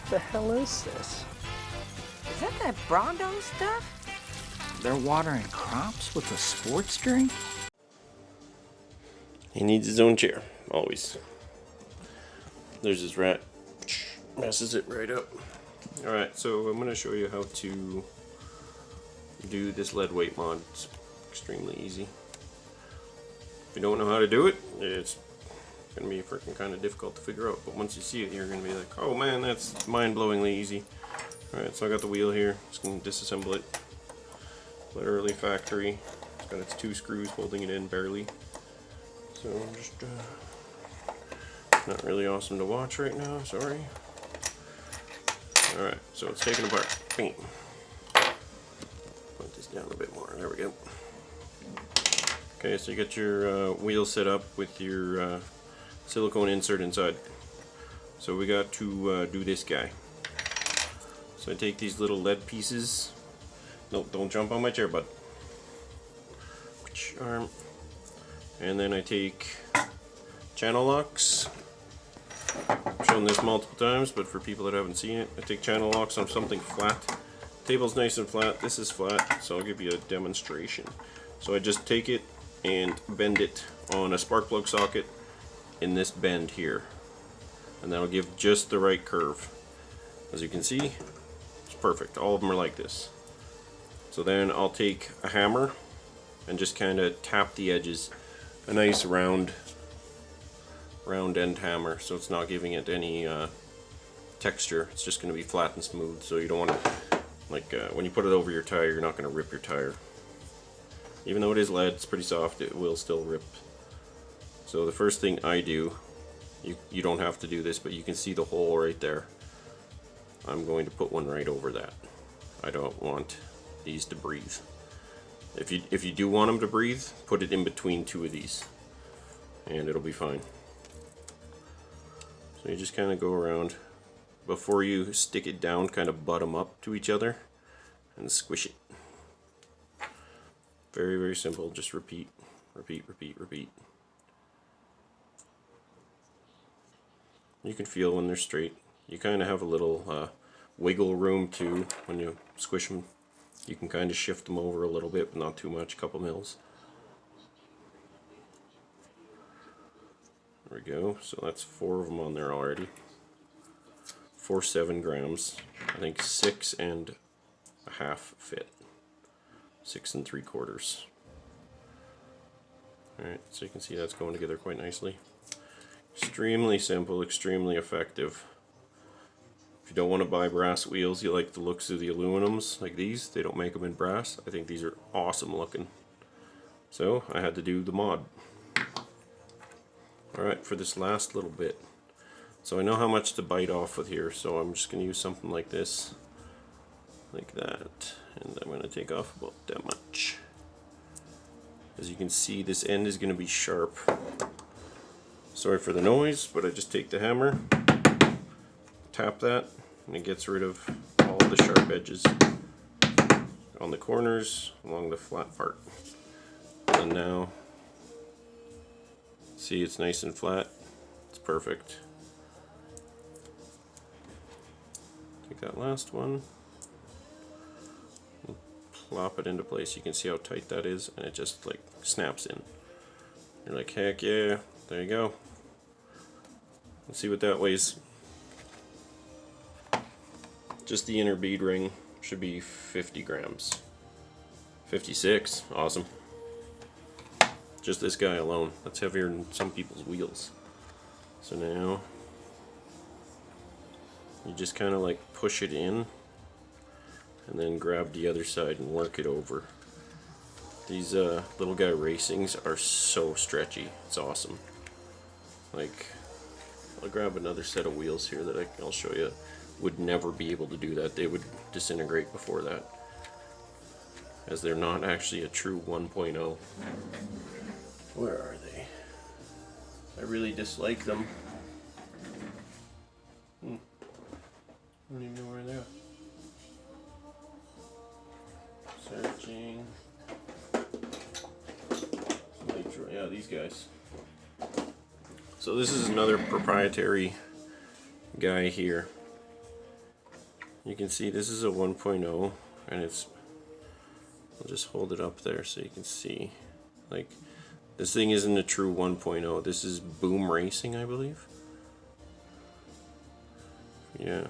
the hell is this? Is that Brondo stuff? They're watering crops with a sports drink? He needs his own chair, always. There's his rat. Messes it right up. Alright, so I'm going to show you how to do this lead weight mod. It's extremely easy. If you don't know how to do it, it's going to be freaking kind of difficult to figure out. But once you see it, you're going to be like, oh man, that's mind-blowingly easy. Alright, so I got the wheel here. Just going to disassemble it. Literally factory. It's got its 2 screws holding it in barely. So I'm just not really awesome to watch right now, sorry. Alright, so it's taken apart. Bam. Put this down a bit more, there we go. Okay, so you got your wheel set up with your silicone insert inside. So we got to do this guy. So I take these little lead pieces. No, don't jump on my chair, bud. Arm. And then I take channel locks. I've shown this multiple times, but for people that haven't seen it, I take channel locks on something flat. Table's nice and flat, this is flat, so I'll give you a demonstration. So I just take it and bend it on a spark plug socket in this bend here. And that'll give just the right curve. As you can see, it's perfect. All of them are like this. So then I'll take a hammer and just kind of tap the edges. A nice round end hammer, so it's not giving it any texture. It's just going to be flat and smooth, so you don't want to, like when you put it over your tire, you're not going to rip your tire. Even though it is lead, it's pretty soft, it will still rip. So the first thing I do, you don't have to do this, but you can see the hole right there. I'm going to put one right over that. I don't want these to breathe. If you do want them to breathe, put it in between 2 of these, and it'll be fine. So you just kind of go around. Before you stick it down, kind of butt them up to each other and squish it. Very, very simple. Just repeat, repeat, repeat, repeat. You can feel when they're straight. You kind of have a little wiggle room too when you squish them. You can kind of shift them over a little bit, but not too much, a couple mils. There we go, so that's 4 of them on there already. 4 7 grams. I think 6 and a half fit. 6 3/4. Alright, so you can see that's going together quite nicely. Extremely simple, extremely effective. If you don't want to buy brass wheels, you like the looks of the aluminums like these, they don't make them in brass. I think these are awesome looking. So I had to do the mod. Alright, for this last little bit. So I know how much to bite off with here, so I'm just going to use something like this. Like that. And I'm going to take off about that much. As you can see, this end is going to be sharp. Sorry for the noise, but I just take the hammer, tap that, and it gets rid of all the sharp edges on the corners along the flat part. And now, see, it's nice and flat. It's perfect. Take that last one, and plop it into place. You can see how tight that is, and it just like snaps in. You're like, heck yeah, there you go. Let's see what that weighs. Just the inner bead ring should be 50 grams. 56, awesome. Just this guy alone, that's heavier than some people's wheels. So now, you just kind of like push it in, and then grab the other side and work it over. These little guy racings are so stretchy, it's awesome. Like, I'll grab another set of wheels here that I'll show you. Would never be able to do that. They would disintegrate before that, as they're not actually a true 1.0. Where are they? I really dislike them. I don't even know where they are. Searching. Yeah, these guys. So this is another proprietary guy here. You can see this is a 1.0, and it's, I'll just hold it up there so you can see, like, this thing isn't a true 1.0. This is boom racing, I believe. Yeah.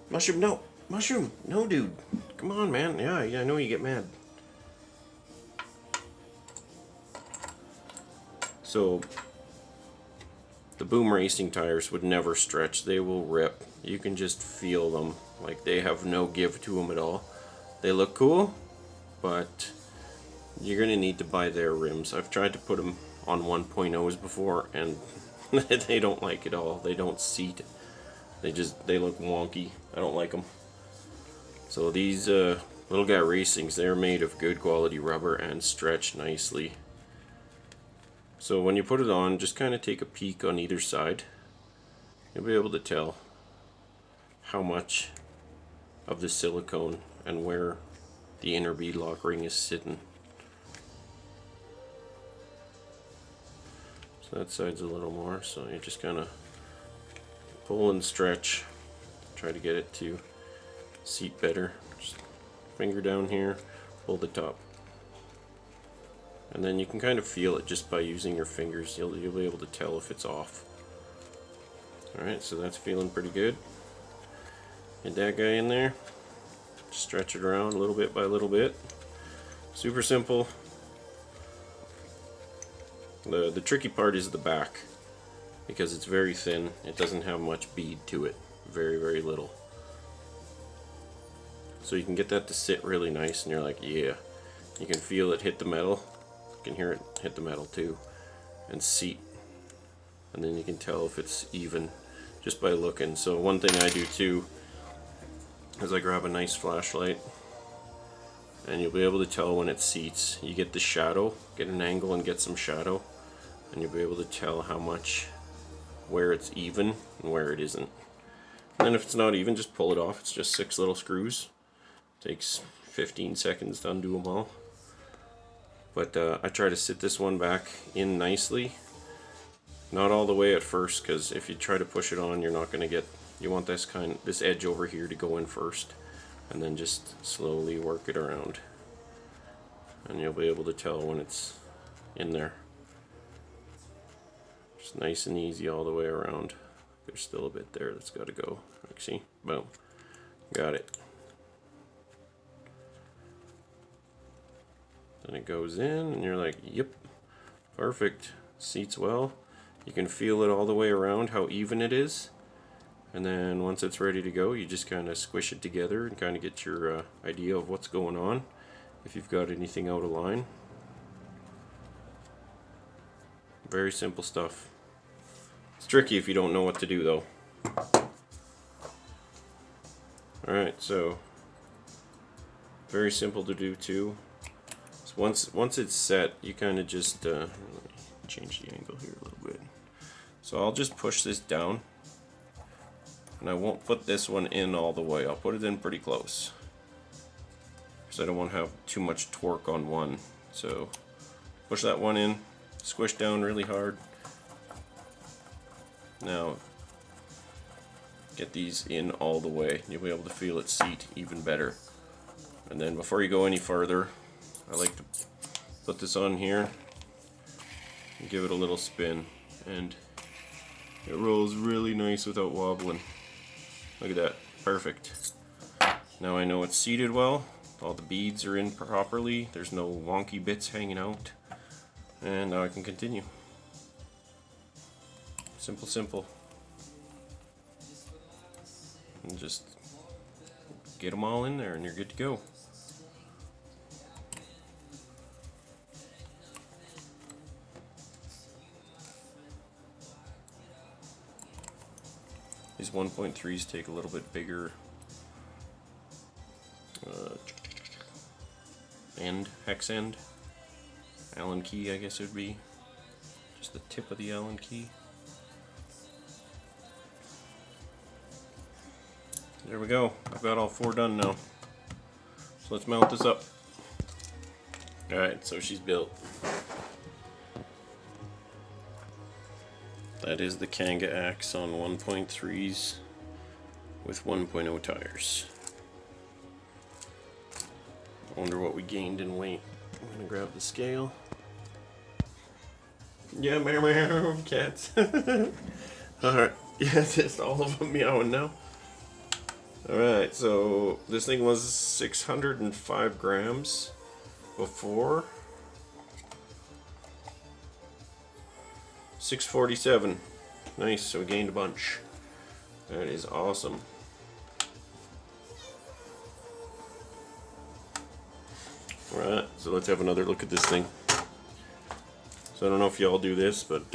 Mushroom, no! Mushroom! No, dude! Come on, man. Yeah, I know you get mad. So, the boom racing tires would never stretch. They will rip. You can just feel them. Like, they have no give to them at all. They look cool, but you're going to need to buy their rims. I've tried to put them on 1.0s before, and they don't like it all. They don't seat. They look wonky. I don't like them. So these Little Guy Racings, they're made of good quality rubber and stretch nicely. So when you put it on, just kind of take a peek on either side. You'll be able to tell how much of the silicone and where the inner bead lock ring is sitting. So that side's a little more, so you just kind of pull and stretch. Try to get it to seat better. Just finger down here, pull the top. And then you can kind of feel it just by using your fingers. You'll be able to tell if it's off. Alright, so that's feeling pretty good. Get that guy in there. Stretch it around a little bit by little bit. Super simple. The tricky part is the back, because it's very thin. It doesn't have much bead to it. Very, very little. So you can get that to sit really nice, and you're like, yeah. You can feel it hit the metal. You can hear it hit the metal too, and seat. And then you can tell if it's even just by looking. So one thing I do too is I grab a nice flashlight, and you'll be able to tell when it seats. You get the shadow, get an angle and get some shadow, and you'll be able to tell how much, where it's even and where it isn't. And then if it's not even, just pull it off. It's just 6 little screws. Takes 15 seconds to undo them all. But I try to sit this one back in nicely. Not all the way at first, because if you try to push it on, you're not going to get, you want this edge over here to go in first, and then just slowly work it around. And you'll be able to tell when it's in there. Just nice and easy all the way around. There's still a bit there that's got to go. Like, see? Boom. Got it. Then it goes in, and you're like, yep, perfect. Seats well. You can feel it all the way around, how even it is. And then once it's ready to go, you just kind of squish it together and kind of get your idea of what's going on, if you've got anything out of line. Very simple stuff. It's tricky if you don't know what to do though. Alright, so very simple to do too. So once it's set, you kind of just let me change the angle here a little bit. So I'll just push this down, and I won't put this one in all the way. I'll put it in pretty close, because I don't want to have too much torque on one. So push that one in, squish down really hard. Now get these in all the way. You'll be able to feel it seat even better. And then before you go any further, I like to put this on here and give it a little spin, and it rolls really nice without wobbling. Look at that, perfect. Now I know it's seated well, all the beads are in properly, there's no wonky bits hanging out, and now I can continue. Simple, simple. And just get them all in there and you're good to go. These 1.3s take a little bit bigger hex end, Allen key I guess it would be, just the tip of the Allen key. There we go, I've got all 4 done now. So let's mount this up. Alright, so she's built. That is the Kanga axe on 1.3s with 1.0 tires. I wonder what we gained in weight. I'm gonna grab the scale. Yeah, meow, cats. Alright, yeah, just all of them meowing now. Alright, so this thing was 605 grams before. 647. Nice, so we gained a bunch. That is awesome. Alright, so let's have another look at this thing. So I don't know if y'all do this, but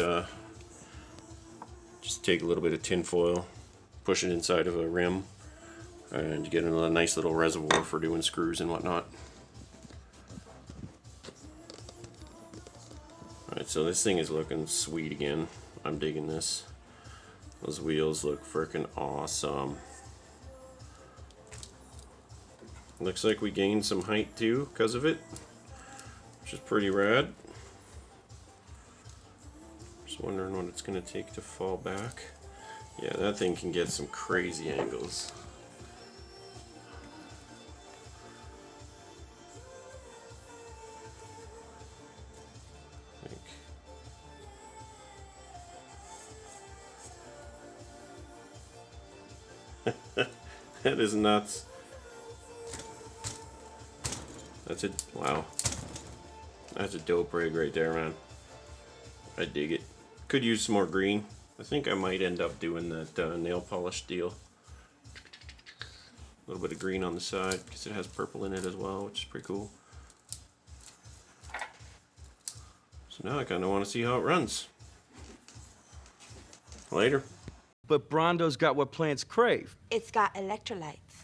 just take a little bit of tin foil, push it inside of a rim, and you get a nice little reservoir for doing screws and whatnot. Alright, so this thing is looking sweet again. I'm digging this. Those wheels look freaking awesome. Looks like we gained some height too because of it, which is pretty rad. Just wondering what it's going to take to fall back. Yeah, that thing can get some crazy angles. That is nuts. That's a, wow. That's a dope rig right there, man. I dig it. Could use some more green. I think I might end up doing that nail polish deal. A little bit of green on the side because it has purple in it as well, which is pretty cool. So now I kind of want to see how it runs. Later. But Brondo's got what plants crave. It's got electrolytes.